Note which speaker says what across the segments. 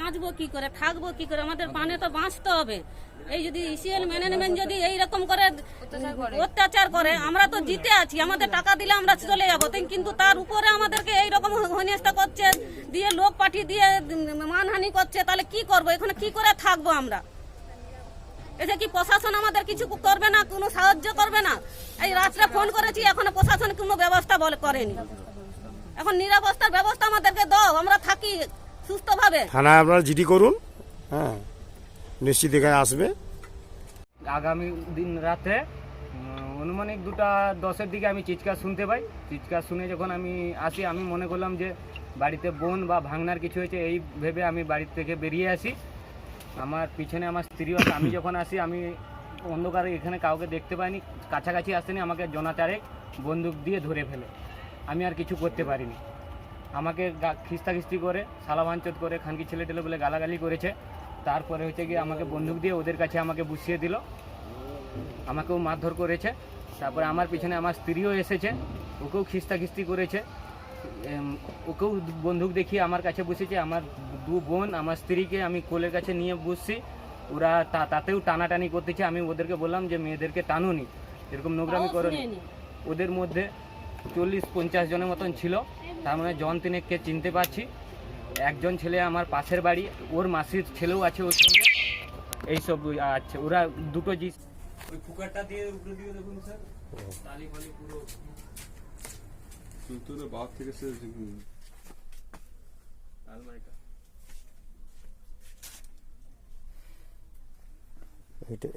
Speaker 1: বাঁচবো কি করে, থাকবো কি করে, আমাদের পানে তো বাঁচতে হবে। এই যদি ইসিএল ম্যানেজমেন্ট যদি এইরকম করে অত্যাচার করে, আমরা তো জিতে আছি, আমাদের টাকা দিলে আমরা চলে যাবো, কিন্তু তার উপরে আমাদেরকে এইরকম হেনস্থা করছে, দিয়ে লোক পাঠিয়ে দিয়ে মানহানি করছে। তাহলে কি করবো, এখানে কি করে থাকবো আমরা? এসে কি প্রশাসন আমাদের কিছু করবে না, কোনো সাহায্য করবে না? এই রাত্রে ফোন করেছি, এখনো প্রশাসন কোনো ব্যবস্থা করেনি। এখন নিরাপত্তার ব্যবস্থা আমাদেরকে দাও, আমরা থাকি সুস্থভাবে।
Speaker 2: থানায় আপনারা জিডি করুন, হ্যাঁ, নিশ্চিত এখানে আসবে।
Speaker 3: আগামী দিন রাতে অনুমানিক 2:10-এর দিকে আমি চিৎকার শুনতে পাই। চিৎকার শুনে যখন আমি আসি, আমি মনে করলাম যে বাড়িতে বোন বা ভাঙনার কিছু হয়েছে, এই ভেবে আমি বাড়ি থেকে বেরিয়ে আসি। আমার পিছনে আমার স্ত্রী আছে। আমি যখন আসি, আমি অন্ধকারে এখানে কাউকে দেখতে পাইনি, কাছাকাছি আসতেনি, আমাকে জনাচারেক বন্দুক দিয়ে ধরে ফেলে। আমি আর কিছু করতে পারিনি। আমাকে খিস্তাখিস্তি করে, সালাভাঞ্চত করে, খানকি ছেলে টেলে বলে গালাগালি করেছে। তারপরে হচ্ছে গিয়ে আমাকে বন্দুক দিয়ে ওদের কাছে আমাকে বসিয়ে দিল, আমাকেও মারধর করেছে। তারপরে আমার পিছনে আমার স্ত্রীও এসেছে, ওকেও খিস্তাখিস্তি করেছে, ওকেও বন্দুক দেখিয়ে আমার কাছে বসেছে। আমার দু বোন, আমার স্ত্রীকে আমি কোলের কাছে নিয়ে বসছি, ওরা তাতেও টানাটানি করতেছে। আমি ওদেরকে বললাম যে মেয়েদেরকে টানুনি, এরকম নোংরামি করোনি। ওদের মধ্যে 40-50 জনের মতন ছিল, তার মানে জন তিনেককে চিনতে পারছি। একজন ছেলে আমার পাশের বাড়ি, ওর মাসির ছেলেও আছে ওর সঙ্গে। এইসব আছে, ওরা দুটো জি ওই ফুকারটা দিয়ে উপরে দিয়ে দেখুন স্যার, তালি ফালি পুরো
Speaker 4: তোর বাপ থেকে সে
Speaker 3: আলমারিটা।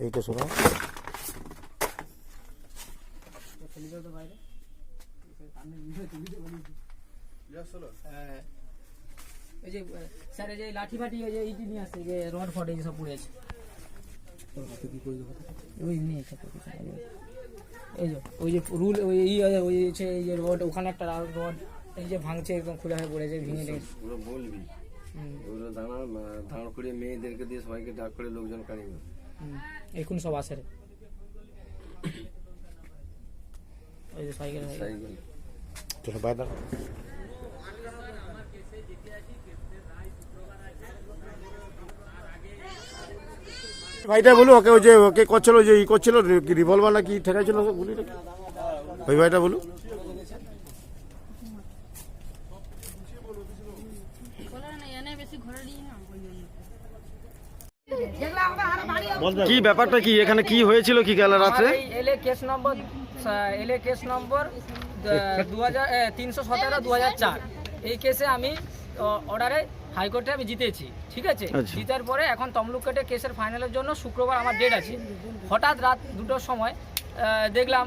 Speaker 2: এইটা শোনা
Speaker 5: ওই যে স্যার এই যে লাঠি ফাটি ওই যে এইটি নিয়ে আসছে, যে রড ফট এই সব পড়ে আছে, ওই নিয়ে এই যে ওই যে রুল ওই ওই হচ্ছে এই যে রড, ওখানে একটা রড এই যে ভাঙছে, একদম খোলা হয়ে পড়েছে, ভেঙে গেছে।
Speaker 6: পুরো বলবি ওগুলো দাঁড় করে মেয়েদেরকে দিয়ে সবাইকে ডাক করে লোকজন কাড়িয়ে
Speaker 5: এখন সব আসে রে, ওই যে সাইকেল
Speaker 2: চলো বাইরে ভাইটা বলু, ওকে ওই যে ওকে করছিল, যে ই করছিল রিভলভার নাকি ঠেকাইছিল গুলি, ওই ভাইটা বলু। কি ব্যাপারটা কি, এখানে কি হয়েছিল, কি গেল রাত্রে?
Speaker 5: এলে কেস নম্বর 317/2004। এই কেসে আমি অর্ডারে হাইকোর্টে আমি জিতেছি, ঠিক আছে। জিতার পরে এখন তমলুক কেটে কেসের ফাইনালের জন্য শুক্রবার আমার ডেট আছে। হঠাৎ রাত 2টোর সময় দেখলাম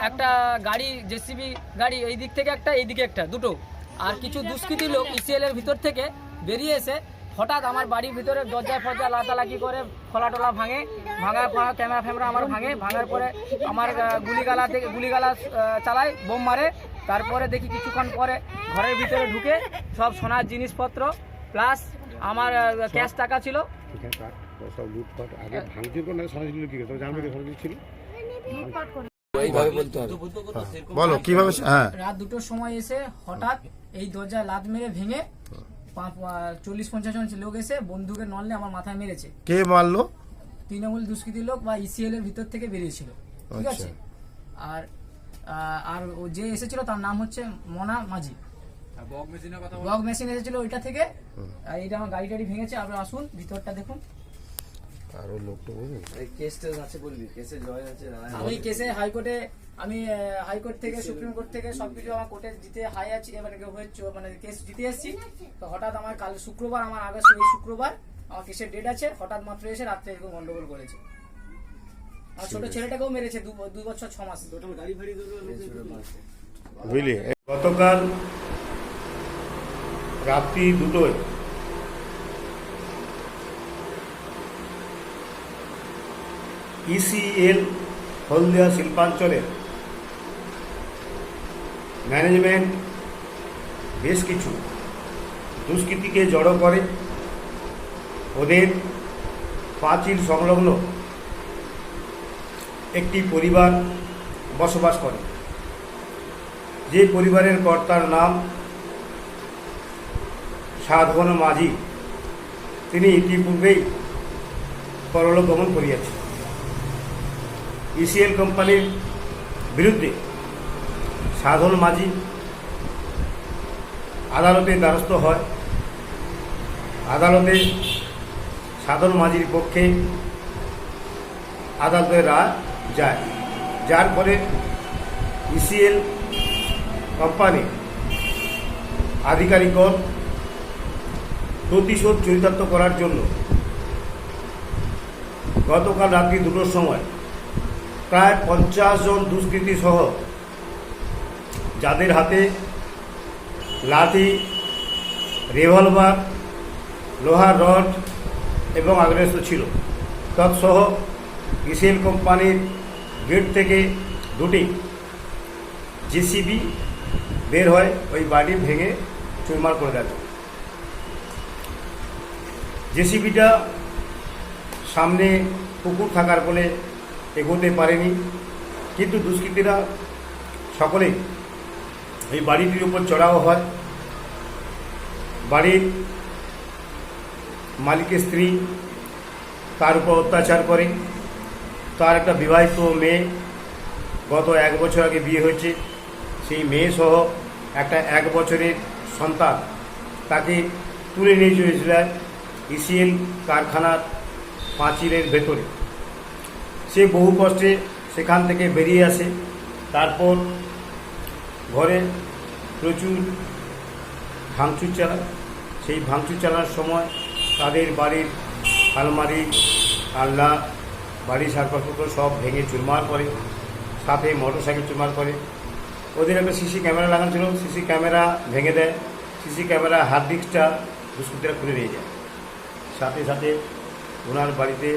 Speaker 5: একটা গাড়ি, জেসিবি গাড়ি, এই দিক থেকে একটা, এই দিকে একটা, দুটো, আর কিছু দুষ্কৃতী লোক ইসিএল এর ভিতর থেকে বেরিয়ে এসে হঠাৎ আমার বাড়ির ভিতরে দরজা ফরজা লাতালাকি করে, খোলা টোলা ভাঙার পর ক্যামেরা ফ্যামেরা আমার ভাঙার পরে আমার গুলিগালা চালায়, বোম মারে। তারপরে দেখি কিছুক্ষণ পরে ঘরের ভিতরে ঢুকে সব সোনার জিনিসপত্র প্লাস আমার ক্যাশ টাকা ছিল।
Speaker 2: বলো কিভাবে। হ্যাঁ,
Speaker 5: রাত 2টোর সময় এসে হঠাৎ এই দরজা লাত মেরে ভেঙে 40-50 জন লোক এসে বন্দুকের নলে আমার মাথায় মেরেছে।
Speaker 2: কে মারলো?
Speaker 5: তৃণমূল দুষ্কৃতী লোক বা ইসিএল এর ভিতর থেকে বেরিয়েছিল, ঠিক আছে। আর ও যে এসেছিল তার নাম হচ্ছে মনা মাঝি। বক মেশিন এসেছিল ওইটা থেকে। এইটা আমার গাড়ি টাড়ি ভেঙেছে। আপনারা আসুন, ভিতরটা দেখুন।
Speaker 2: আরো লোকটা বলুন,
Speaker 6: এই কেসটা আছে বলবি, কেসে জয় আছে।
Speaker 5: আমি কেসে হাইকোর্টে, আমি হাইকোর্ট থেকে সুপ্রিম কোর্ট থেকে সবকিছু আমার কোর্টে জিতে হাই আছি, মানে কেস জিতে এসেছি। তো হঠাৎ আমার কাল শুক্রবার, আমার আগস্ট এই শুক্রবার আমার কেসের ডেট আছে, হঠাৎ মাত্র এসে রাত্রে এরকম গন্ডগোল করেছে। আর ছোট ছেলেটাকেও মেরেছে 2 বছর 6 মাস।
Speaker 2: বুঝলি, গতকাল রাত্রি 2টোয় ইসিএল হলদিয়া শিল্পাঞ্চলের ম্যানেজমেন্ট বেশ কিছু দুষ্কৃতীকে জড়ো করে ওদের পাঁচিল সংলগ্ন একটি পরিবার বসবাস করে, যে পরিবারের কর্তার নাম সাধন মাঝি তিনি ইতিপূর্বেই পরলোক গমন করিয়াছেন। ইসিএল কোম্পানির বিরুদ্ধে সাধারণ মাঝি আদালতে দ্বারস্থ হয়। আদালতে সাধারণ মাঝির পক্ষে আদালতের রায় যায়, যার ফলে ইসিএল কোম্পানি আধিকারিকগণ প্রতিশোধ চরিতার্থ করার জন্য গতকাল রাত্রি 2টোর সময় প্রায় 50 জন দুষ্কৃতী সহ, যাদের হাতে লাঠি, রিভলভার, লোহার রড এবং আগ্নেয়াস্ত্র ছিল, তৎসহ ইসিএল কোম্পানির গেট থেকে 2টি জেসিবি বের হয় ওই বাড়ি ভেঙে চুরমার করে দেয়। জেসিবিটা সামনে পুকুর থাকার ফলে এগোতে পারেনি, কিন্তু দুষ্কৃতীরা সকলেই এই বাড়িটির উপর চড়াও হয়। বাড়ির মালিকের স্ত্রী তার উপর অত্যাচার করে। তার একটা বিবাহিত মেয়ে, গত 1 বছর আগে বিয়ে হয়েছে, সেই মেয়ে সহ একটা 1 বছরের সন্তান তাকে তুলে নিয়ে চলেছিল ইসিএল কারখানার পাঁচিলের ভেতরে। সে বহু কষ্টে সেখান থেকে বেরিয়ে আসে। তারপর ঘরে প্রচুর ভাঙচুর চালায়। সেই ভাঙচুর চালানোর সময় তাদের বাড়ির আলমারি, আলনা, বাড়ির আসবাবপত্র সব ভেঙে চুরমার করে, সাথে মোটরসাইকেল চুরমার করে। ওদের একটা সিসি ক্যামেরা লাগানো ছিল, সিসি ক্যামেরা ভেঙে দেয়। সিসি ক্যামেরা হার্ড ডিস্কটা দুষ্কৃতীরা খুলে নিয়ে যায়। সাথে সাথে ওনার বাড়িতে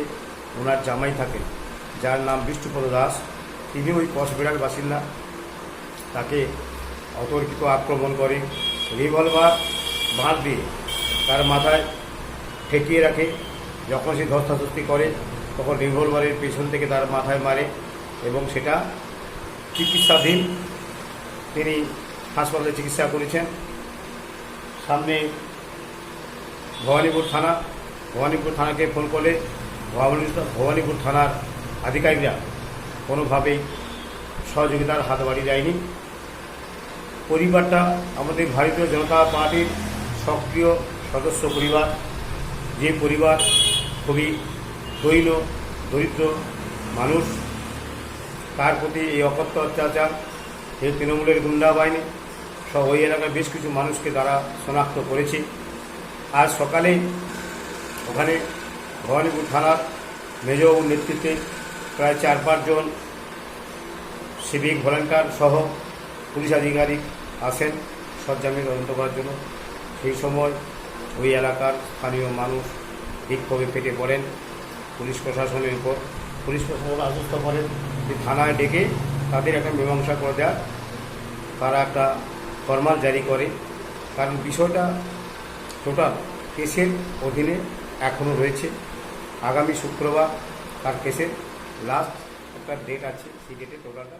Speaker 2: ওনার জামাই থাকে, যার নাম বিষ্ণুপদ দাস, তিনি ওই কসবেড়ার বাসিন্দা। তাকে অতর্কিত আক্রমণ করে, রিভলভার বাঁধ দিয়ে তার মাথায় ঠেকিয়ে রাখে। যখন সে ধস্তাধস্তি করে তখন রিভলভারের পেছন থেকে তার মাথায় মারে এবং সেটা চিকিৎসাধীন। তিনি হাসপাতালে চিকিৎসা করেছেন। সামনে ভবানীপুর থানা, ভবানীপুর থানাকে ফোন করলে ভবানীপুর থানার আধিকারিকরা কোনোভাবেই সহযোগিতার হাত বাড়িয়ে দেয়নি। পরিবারটা আমাদের ভারতীয় জনতা পার্টির সক্রিয় সদস্য পরিবার, যে পরিবার খুবই দৈন্য দরিদ্র মানুষ। তার প্রতি এই অকথ্য অত্যাচার এই তৃণমূলের গুন্ডা বাহিনী সব ওই এলাকার বেশ কিছু মানুষকে তারা শনাক্ত করেছে। আজ সকালে ওখানে ভবানীপুর থানার মেজবাবুর নেতৃত্বে প্রায় 4-5 জন সিভিক ভলেন্টিয়ার সহ পুলিশ আধিকারিক আসেন সরজমিনে তদন্ত করার জন্য। সেই সময় ওই এলাকার স্থানীয় মানুষ বিক্ষোভে ফেটে পড়েন পুলিশ প্রশাসনের উপর। পুলিশ প্রশাসন আশ্বস্ত করেন যে থানায় ডেকে তাদের একটা মীমাংসা করে দেওয়া, তারা একটা ফরমান জারি করে। কারণ বিষয়টা টোটাল কেসের অধীনে এখনও রয়েছে। আগামী শুক্রবার তার কেসের লাস্ট একটা ডেট আছে, সেই ডেটে টোটালটা